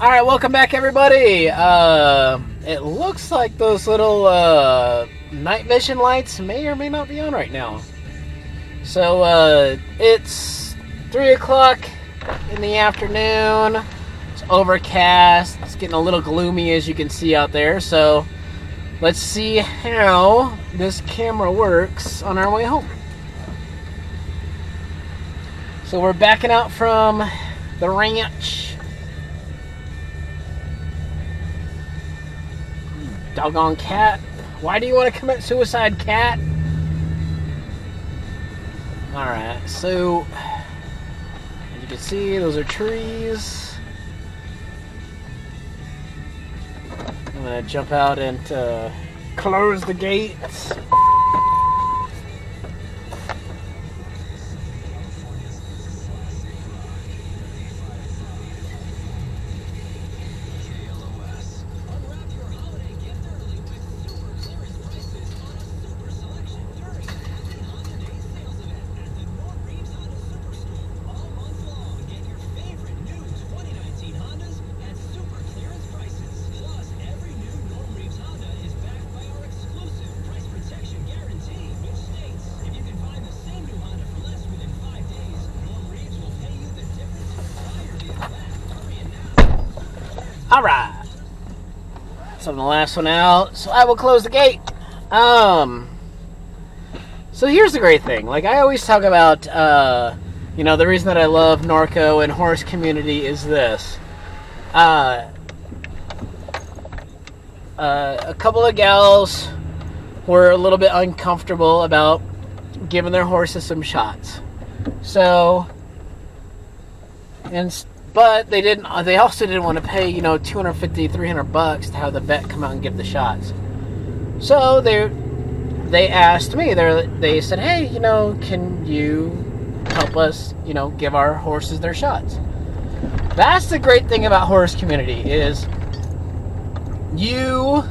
All right, welcome back, everybody. It looks like those little night vision lights may or may not be on right now. So it's 3 o'clock in the afternoon. It's overcast. It's getting a little gloomy, as you can see out there. So let's see how this camera works on our way home. So we're backing out from the ranch. Doggone cat. Why do you want to commit suicide, cat? Alright, so as you can see, those are trees. I'm gonna jump out and close the gates. Alright. So I'm the last one out, so I will close the gate. So here's the great thing. Like, I always talk about, the reason that I love Norco and horse community is this. A couple of gals were a little bit uncomfortable about giving their horses some shots. So, but they didn't. They also didn't want to pay, $250, $300 to have the vet come out and give the shots. So they asked me. They said, "Hey, can you help us, give our horses their shots?" That's the great thing about horse community is you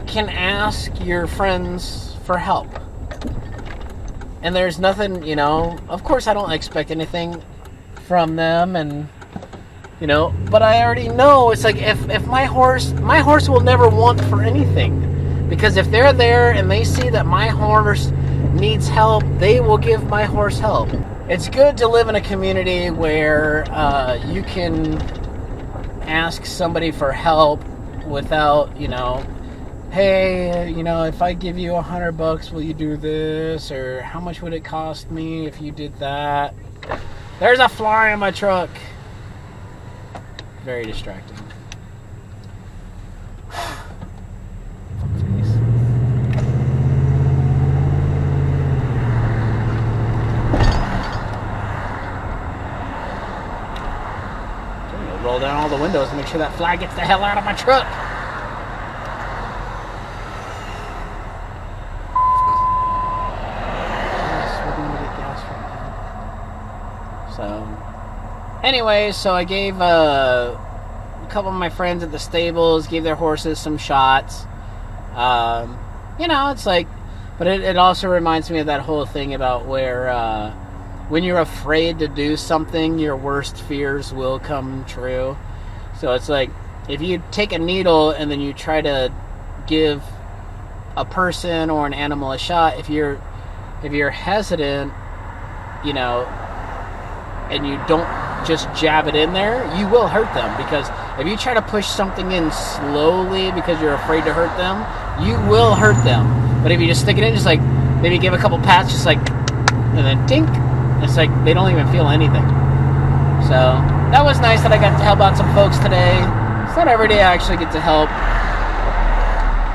can ask your friends for help, and there's nothing. Of course, I don't expect anything from them, and but I already know it's like if my horse will never want for anything, because if they're there and they see that my horse needs help, they will give my horse help. It's good to live in a community where you can ask somebody for help without hey, if I give you $100, will you do this, or how much would it cost me if you did that? There's a fly in my truck. Very distracting. Roll down all the windows and make sure that fly gets the hell out of my truck. Anyway, so I gave a couple of my friends at the stables, gave their horses some shots. It's like, but it also reminds me of that whole thing about where when you're afraid to do something, your worst fears will come true. So it's like, if you take a needle and then you try to give a person or an animal a shot, if you're hesitant, and you don't just jab it in there, you will hurt them. Because if you try to push something in slowly because you're afraid to hurt them, you will hurt them. But if you just stick it in, just like maybe give a couple pats, just like, and then dink, it's like they don't even feel anything. So that was nice that I got to help out some folks today. It's not every day I actually get to help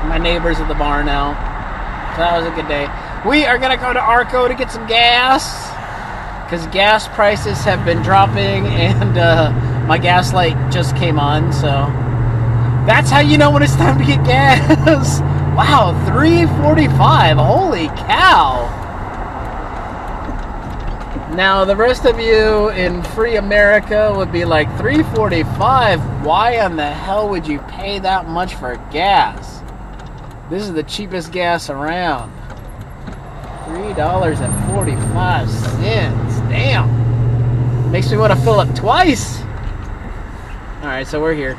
my neighbors at the barn out. So that was a good day. We are gonna go to Arco to get some gas, because gas prices have been dropping, and my gas light just came on, so that's how you know when it's time to get gas. Wow, $3.45, holy cow. Now the rest of you in free America would be like, $3.45, why in the hell would you pay that much for gas? This is the cheapest gas around. $3.45. Damn. Makes me want to fill up twice. Alright, so we're here.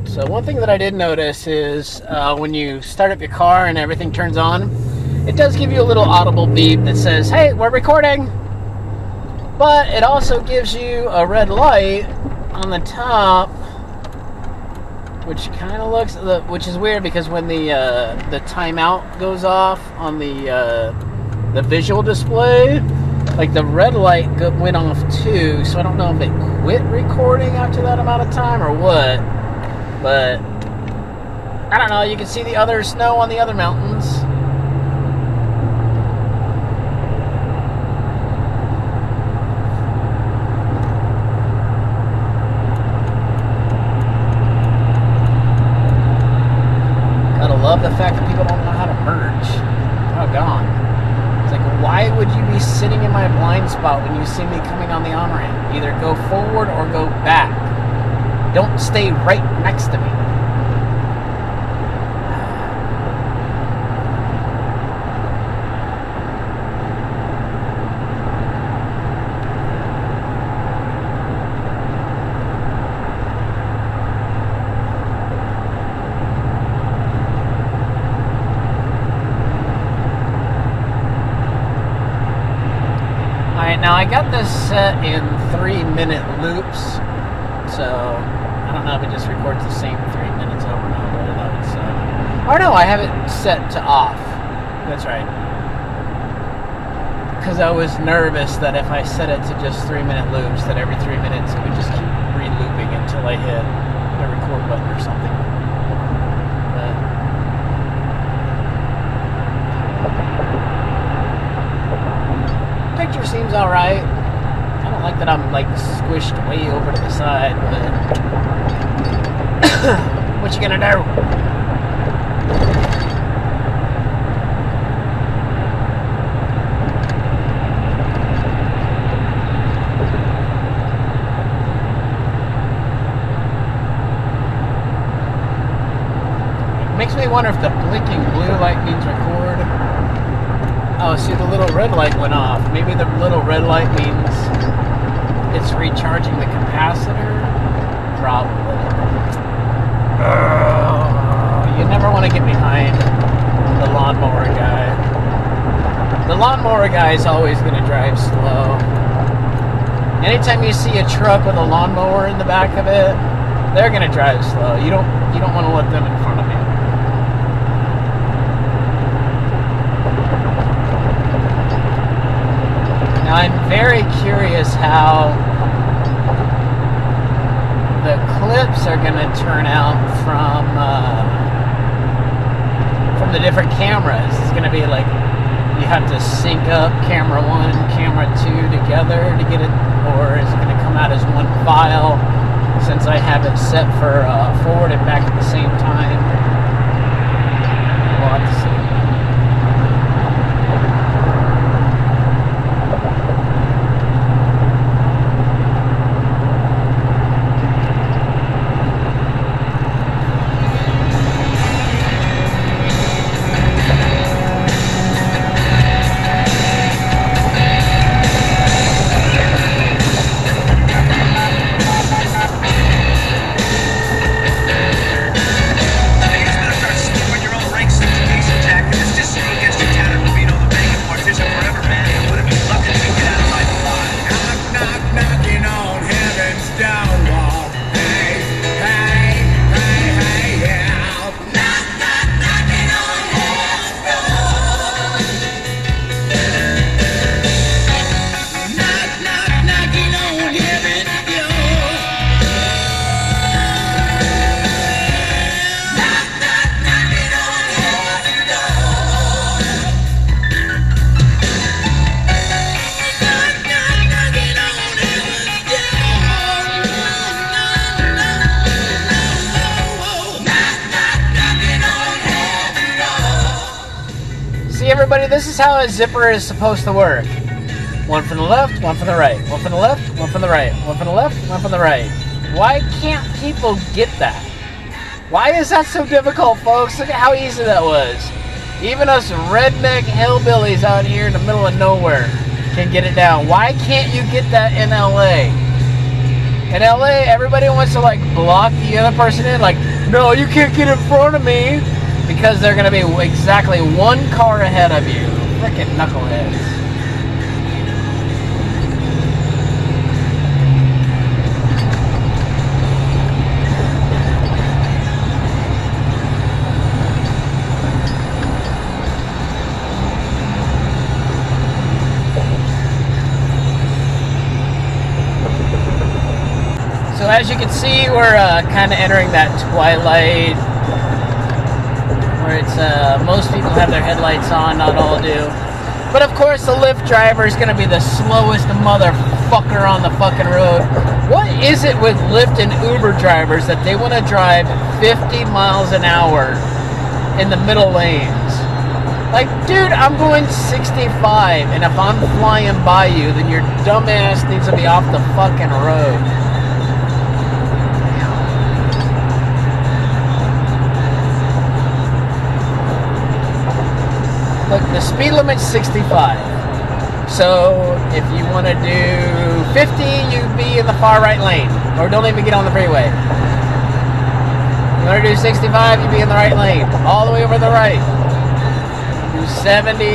So one thing that I did notice is when you start up your car and everything turns on, it does give you a little audible beep that says, hey, we're recording. But it also gives you a red light on the top, which kind of looks, which is weird because when the timeout goes off on the visual display, like the red light went off too. So I don't know if it quit recording after that amount of time or what. But I don't know, you can see the other snow on the other mountains. Gotta love the fact that people don't know how to merge. Doggone. It's like, why would you be sitting in my blind spot when you see me coming on the on-ramp? Either go forward or go back. Don't stay right next to me. Alright, now I got this set in 3-minute loops, so I don't know if it just records the same 3 minutes over and over. Oh no, I have it set to off. That's right. Because I was nervous that if I set it to just 3-minute loops, that every 3 minutes it would just keep re-looping until I hit the record button or something. Picture seems alright. I don't like that I'm like squished way over to the side, but what you gonna do? Makes me wonder if the blinking blue light means record. Oh, see, the little red light went off. Maybe the little red light means it's recharging the capacitor? Probably. You never want to get behind the lawnmower guy. The lawnmower guy is always going to drive slow. Anytime you see a truck with a lawnmower in the back of it, they're going to drive slow. You don't want to let them in front of you. Now, I'm very curious how the clips are going to turn out from the different cameras. It's going to be like you have to sync up camera 1 and camera 2 together to get it, or is it going to come out as one file since I have it set for forward and back at the same time? We'll have to see. You're gonna start slipping your own ranks in case. everybody, this is how a zipper is supposed to work. One from the left, one from the right. One from the left, one from the right. One from the left, one from the right. Why can't people get that? Why is that so difficult, folks? Look at how easy that was. Even us redneck hillbillies out here in the middle of nowhere can get it down. Why can't you get that in LA? In LA, everybody wants to like block the other person in. Like, no, you can't get in front of me. Because they're going to be exactly one car ahead of you. Frickin' knuckleheads. So as you can see, we're kind of entering that twilight where it's most people have their headlights on, not all do. But of course, the Lyft driver is going to be the slowest motherfucker on the fucking road. What is it with Lyft and Uber drivers that they want to drive 50 miles an hour in the middle lanes? Like, dude, I'm going 65, and if I'm flying by you, then your dumbass needs to be off the fucking road. Look, the speed limit's 65. So if you want to do 50, you be in the far right lane. Or don't even get on the freeway. You want to do 65, you be in the right lane. All the way over to the right. Do 70.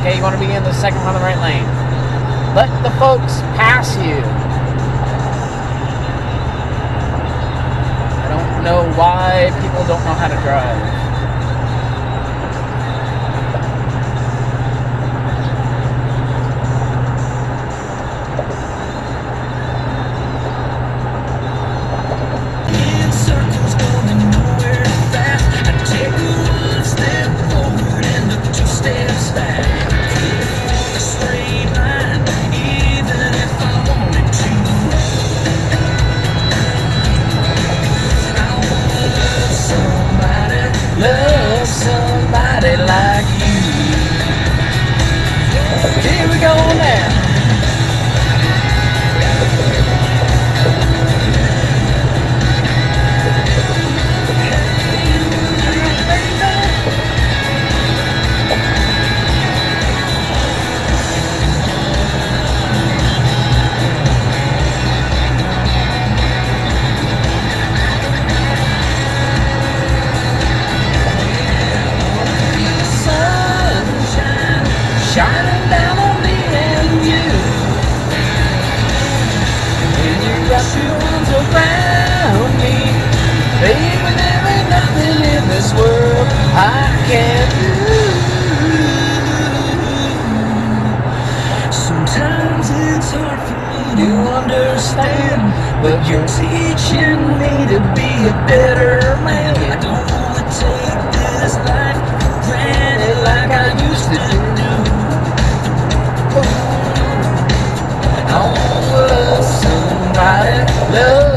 Okay, you want to be in the second one on the right lane. Let the folks pass you. I don't know why people don't know how to drive. Love somebody like you. Here we go now. Shining down on me and you. When you got your arms around me, baby, there ain't nothing in this world I can't do. Sometimes it's hard for me to understand, but you're teaching me to be a better man. I don't wanna take this life for granted like I used to do. I want somebody love.